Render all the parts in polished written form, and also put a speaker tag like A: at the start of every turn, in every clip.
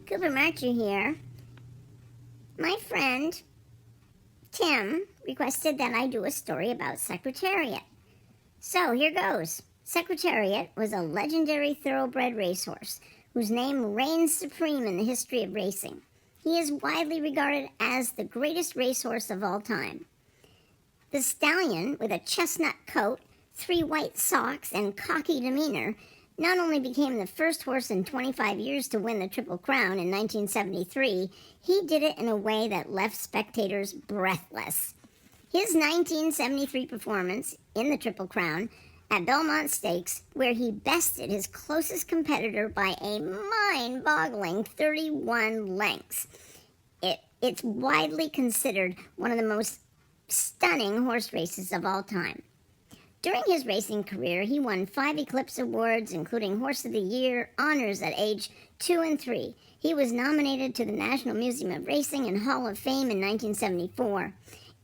A: Cooper Marcher here. My friend, Tim, requested that I do a story about Secretariat. So here goes. Secretariat was a legendary thoroughbred racehorse whose name reigns supreme in the history of racing. He is widely regarded as the greatest racehorse of all time. The stallion, with a chestnut coat, 3 white socks, and cocky demeanor, not only became the first horse in 25 years to win the Triple Crown in 1973, he did it in a way that left spectators breathless. His 1973 performance in the Triple Crown at Belmont Stakes, where he bested his closest competitor by a mind-boggling 31 lengths. It's widely considered one of the most stunning horse races of all time. During his racing career, he won 5 Eclipse Awards, including Horse of the Year honors at age 2 and 3. He was nominated to the National Museum of Racing and Hall of Fame in 1974.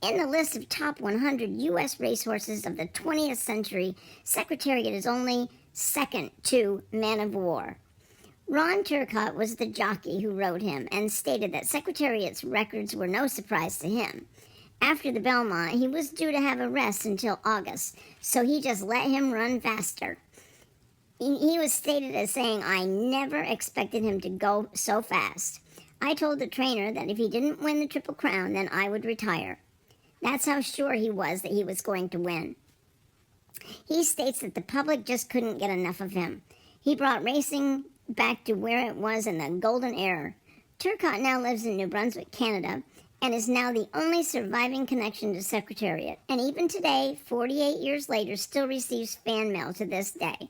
A: In the list of top 100 U.S. racehorses of the 20th century, Secretariat is only second to Man of War. Ron Turcotte was the jockey who rode him and stated that Secretariat's records were no surprise to him. After the Belmont, he was due to have a rest until August, so he just let him run faster. He was stated as saying, "I never expected him to go so fast. I told the trainer that if he didn't win the Triple Crown, then I would retire." That's how sure he was that he was going to win. He states that the public just couldn't get enough of him. He brought racing back to where it was in the golden era. Turcotte now lives in New Brunswick, Canada, and is now the only surviving connection to Secretariat, and even today, 48 years later, still receives fan mail to this day.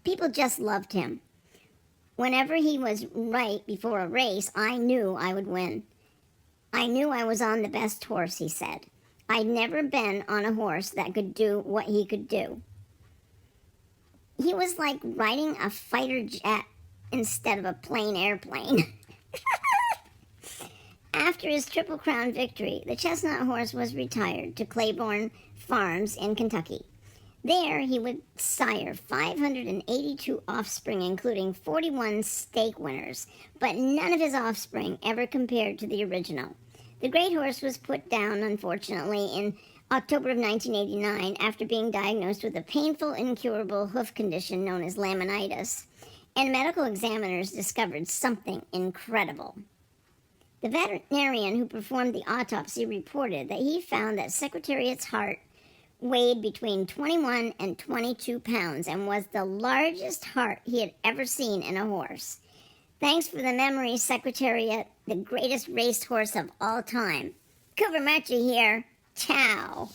A: People just loved him. Whenever he was right before a race, I knew I would win. I knew I was on the best horse, he said. I'd never been on a horse that could do what he could do. He was like riding a fighter jet instead of a plain airplane. After his Triple Crown victory, the chestnut horse was retired to Claiborne Farms in Kentucky. There, he would sire 582 offspring, including 41 stake winners, but none of his offspring ever compared to the original. The great horse was put down, unfortunately, in October of 1989 after being diagnosed with a painful, incurable hoof condition known as laminitis, and medical examiners discovered something incredible. The veterinarian who performed the autopsy reported that he found that Secretariat's heart weighed between 21 and 22 pounds and was the largest heart he had ever seen in a horse. Thanks for the memory, Secretariat, the greatest racehorse of all time. Cooper Marcher here. Ciao.